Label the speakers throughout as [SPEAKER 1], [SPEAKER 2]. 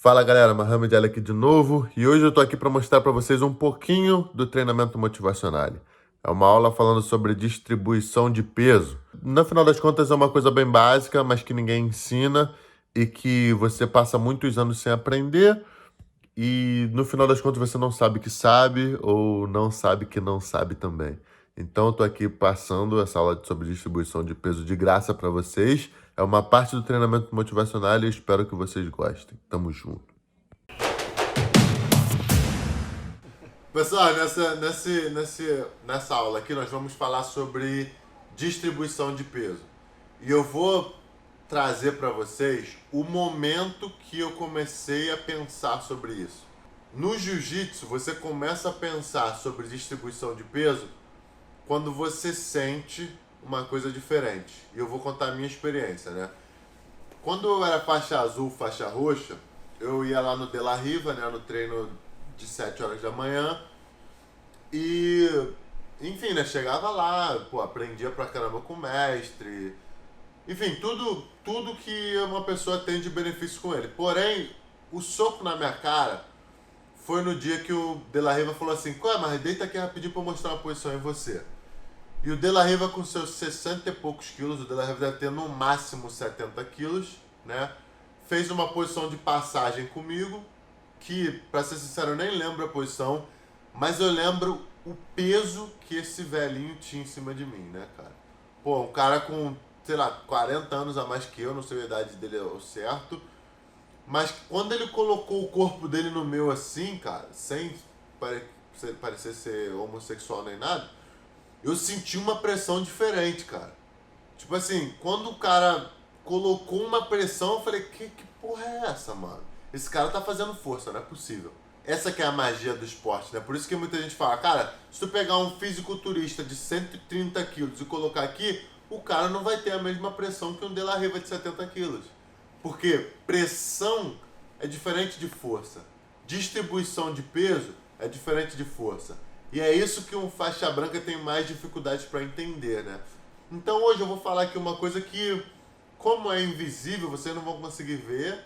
[SPEAKER 1] Fala galera, Mohamed Ali aqui de novo e hoje eu tô aqui para mostrar para vocês um pouquinho do treinamento motivacional. É uma aula falando sobre distribuição de peso. No final das contas é uma coisa bem básica, mas que ninguém ensina e que você passa muitos anos sem aprender e no final das contas você não sabe que sabe ou não sabe que não sabe também. Então eu tô aqui passando essa aula sobre distribuição de peso de graça para vocês. É uma parte do treinamento motivacional e eu espero que vocês gostem. Tamo junto. Pessoal, nessa aula aqui nós vamos falar sobre distribuição de peso. E eu vou trazer para vocês o momento que eu comecei a pensar sobre isso. No jiu-jitsu, você começa a pensar sobre distribuição de peso quando você sente uma coisa diferente. E eu vou contar a minha experiência, né? Quando eu era faixa azul, faixa roxa, eu ia lá no De La Riva, né, no treino de 7 horas da manhã. E, enfim, né, chegava lá, pô, aprendia pra caramba com o mestre. Enfim, tudo que uma pessoa tem de benefício com ele. Porém, o soco na minha cara foi no dia que o De La Riva falou assim: "Qual é, mas deita aqui rapidinho pra eu mostrar uma posição em você." E o De La Riva com seus 60 e poucos quilos, o De La Riva deve ter no máximo 70 quilos, né? Fez uma posição de passagem comigo, que, pra ser sincero, eu nem lembro a posição, mas eu lembro o peso que esse velhinho tinha em cima de mim, né, cara? Pô, um cara com, sei lá, 40 anos a mais que eu, não sei a idade dele ao certo, mas quando ele colocou o corpo dele no meu assim, cara, sem parecer ser homossexual nem nada, eu senti uma pressão diferente, cara. Tipo assim, quando o cara colocou uma pressão, eu falei, que porra é essa, mano? Esse cara tá fazendo força, não é possível. Essa que é a magia do esporte, né? Por isso que muita gente fala, cara, se tu pegar um fisiculturista de 130 quilos e colocar aqui, o cara não vai ter a mesma pressão que um De La Riva de 70 quilos. Porque pressão é diferente de força. Distribuição de peso é diferente de força. E é isso que um faixa branca tem mais dificuldade para entender, né? Então hoje eu vou falar aqui uma coisa que, como é invisível, vocês não vão conseguir ver,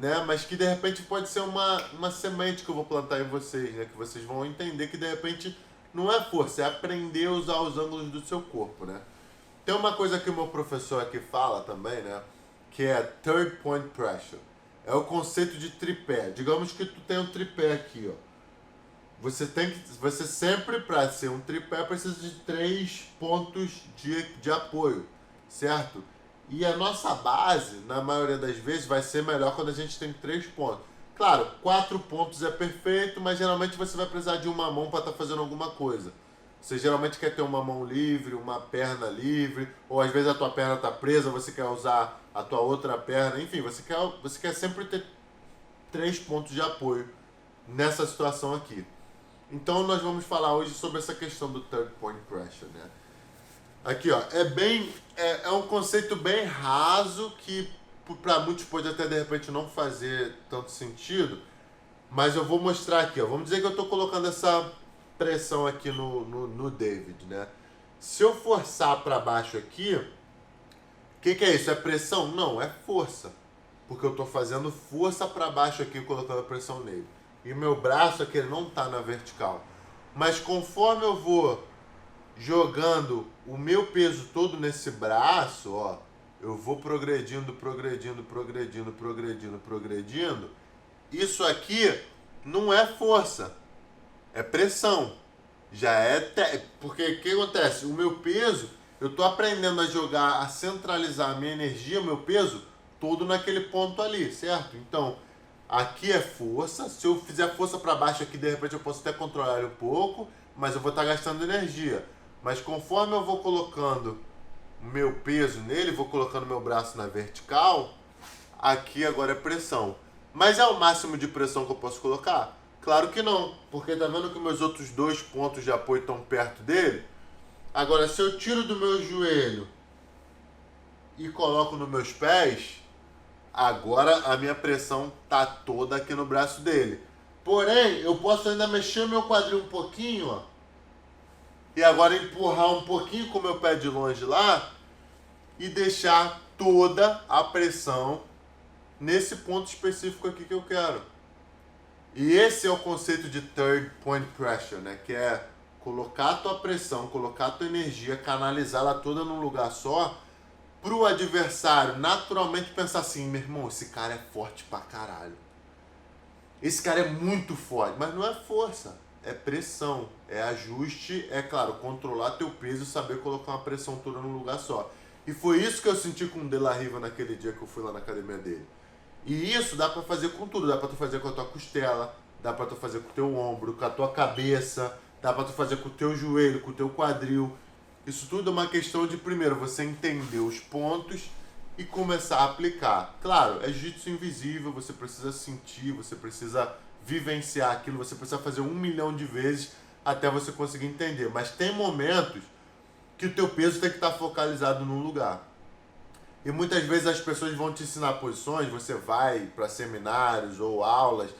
[SPEAKER 1] né? Mas que de repente pode ser uma semente que eu vou plantar em vocês, né? Que vocês vão entender que de repente não é força, é aprender a usar os ângulos do seu corpo, né? Tem uma coisa que o meu professor aqui fala também, né? Que é third point pressure. É o conceito de tripé. Digamos que tu tem um tripé aqui, ó. Você sempre, para ser um tripé, precisa de 3 pontos de apoio, certo? E a nossa base, na maioria das vezes, vai ser melhor quando a gente tem 3 pontos. Claro, 4 pontos é perfeito, mas geralmente você vai precisar de uma mão para estar fazendo alguma coisa. Você geralmente quer ter uma mão livre, uma perna livre, ou às vezes a tua perna está presa, você quer usar a tua outra perna, enfim, você quer sempre ter 3 pontos de apoio nessa situação aqui. Então nós vamos falar hoje sobre essa questão do third point pressure, né? Aqui, ó, é um conceito bem raso que para muitos pode até de repente não fazer tanto sentido, mas eu vou mostrar aqui, ó. Vamos dizer que eu estou colocando essa pressão aqui no David, né? Se eu forçar para baixo aqui, o que é isso? É pressão? Não, é força, porque eu estou fazendo força para baixo aqui colocando a pressão nele. E o meu braço aqui não está na vertical. Mas conforme eu vou jogando o meu peso todo nesse braço, ó, eu vou progredindo. Isso aqui não é força, é pressão. Já é porque o que acontece? O meu peso, eu tô aprendendo a jogar, a centralizar a minha energia, o meu peso todo naquele ponto ali, certo? Então, aqui é força. Se eu fizer força para baixo aqui, de repente eu posso até controlar ele um pouco, mas eu vou estar gastando energia. Mas conforme eu vou colocando o meu peso nele, vou colocando meu braço na vertical, aqui agora é pressão. Mas é o máximo de pressão que eu posso colocar? Claro que não, porque tá vendo que meus outros 2 pontos de apoio estão perto dele? Agora, se eu tiro do meu joelho e coloco nos meus pés, agora a minha pressão tá toda aqui no braço dele. Porém, eu posso ainda mexer meu quadril um pouquinho, ó, e agora empurrar um pouquinho com o meu pé de longe lá e deixar toda a pressão nesse ponto específico aqui que eu quero. E esse é o conceito de third point pressure, né? Que é colocar a tua pressão, colocar a tua energia, canalizá-la toda num lugar só, pro adversário naturalmente pensar assim, meu irmão, esse cara é forte pra caralho. Esse cara é muito forte, mas não é força, é pressão, é ajuste, é claro, controlar teu peso e saber colocar uma pressão toda num lugar só. E foi isso que eu senti com o De La Riva naquele dia que eu fui lá na academia dele. E isso dá pra fazer com tudo, dá pra tu fazer com a tua costela, dá pra tu fazer com o teu ombro, com a tua cabeça, dá pra tu fazer com o teu joelho, com o teu quadril. Isso tudo é uma questão de, primeiro, você entender os pontos e começar a aplicar. Claro, é jiu-jitsu invisível, você precisa sentir, você precisa vivenciar aquilo, você precisa fazer 1 milhão de vezes até você conseguir entender. Mas tem momentos que o teu peso tem que estar focalizado num lugar. E muitas vezes as pessoas vão te ensinar posições, você vai para seminários ou aulas,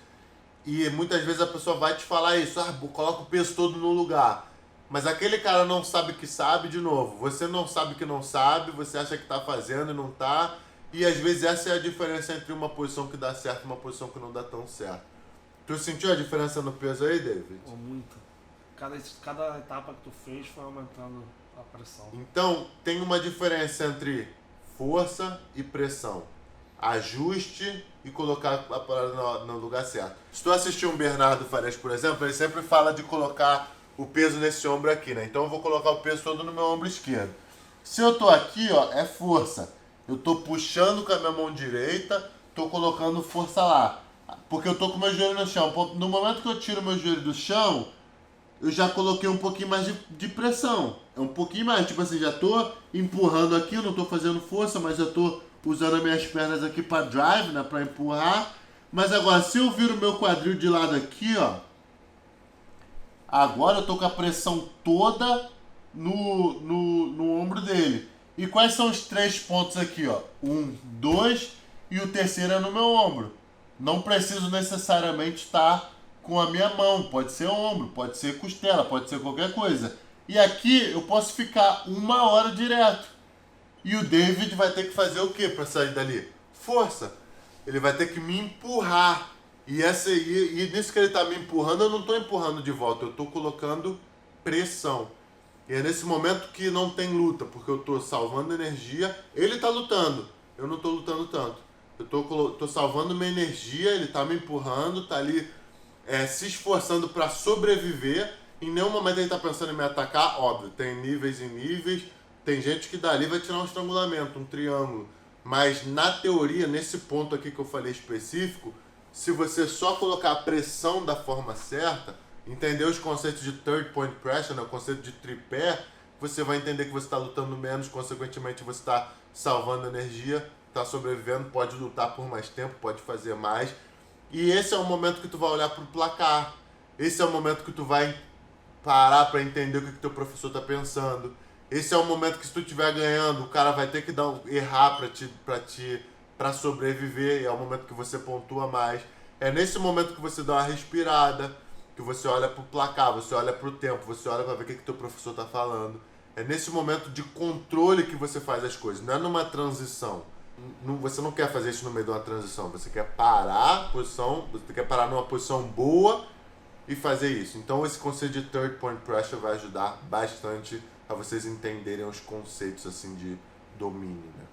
[SPEAKER 1] e muitas vezes a pessoa vai te falar isso, coloca o peso todo no lugar. Mas aquele cara não sabe que sabe, de novo, você não sabe que não sabe, você acha que tá fazendo e não tá, e às vezes essa é a diferença entre uma posição que dá certo e uma posição que não dá tão certo. Tu sentiu a diferença no peso aí, David?
[SPEAKER 2] Muito. Cada etapa que tu fez foi aumentando a pressão.
[SPEAKER 1] Então, tem uma diferença entre força e pressão. Ajuste e colocar a parada no lugar certo. Se tu assistir um Bernardo Farias, por exemplo, ele sempre fala de colocar o peso nesse ombro aqui, né? Então eu vou colocar o peso todo no meu ombro esquerdo. Se eu tô aqui, ó, é força. Eu tô puxando com a minha mão direita, tô colocando força lá. Porque eu tô com o meu joelho no chão. No momento que eu tiro o meu joelho do chão, eu já coloquei um pouquinho mais de pressão. É um pouquinho mais, tipo assim, já tô empurrando aqui, eu não tô fazendo força, mas eu tô usando as minhas pernas aqui para drive, né, para empurrar. Mas agora, se eu viro o meu quadril de lado aqui, ó, agora eu tô com a pressão toda no ombro dele. E quais são os 3 pontos aqui, ó? 1, 2 e o terceiro é no meu ombro. Não preciso necessariamente estar com a minha mão, pode ser ombro, pode ser costela, pode ser qualquer coisa. E aqui eu posso ficar 1 hora direto. E o David vai ter que fazer o que para sair dali? Força. Ele vai ter que me empurrar. E nisso que ele está me empurrando, eu não estou empurrando de volta, eu estou colocando pressão. E é nesse momento que não tem luta, porque eu estou salvando energia. Ele está lutando, eu não estou lutando tanto. Eu estou salvando minha energia, ele está me empurrando, está ali se esforçando para sobreviver. Em nenhum momento ele está pensando em me atacar, óbvio, tem níveis e níveis. Tem gente que dali vai tirar um estrangulamento, um triângulo. Mas na teoria, nesse ponto aqui que eu falei específico, se você só colocar a pressão da forma certa, entender os conceitos de third point pressure, né, o conceito de tripé, você vai entender que você está lutando menos, consequentemente você está salvando energia, está sobrevivendo, pode lutar por mais tempo, pode fazer mais. E esse é o momento que tu vai olhar para o placar. Esse é o momento que tu vai parar para entender o que teu professor está pensando. Esse é o momento que se tu estiver ganhando, o cara vai ter que errar para sobreviver. É o momento que você pontua mais. É nesse momento que você dá uma respirada, que você olha pro placar, você olha pro tempo, você olha para ver o que teu professor tá falando. É nesse momento de controle que você faz as coisas. Não é numa transição. Você não quer fazer isso no meio de uma transição. Você quer parar a posição, você quer parar numa posição boa e fazer isso. Então esse conceito de third point pressure vai ajudar bastante a vocês entenderem os conceitos assim de domínio, né?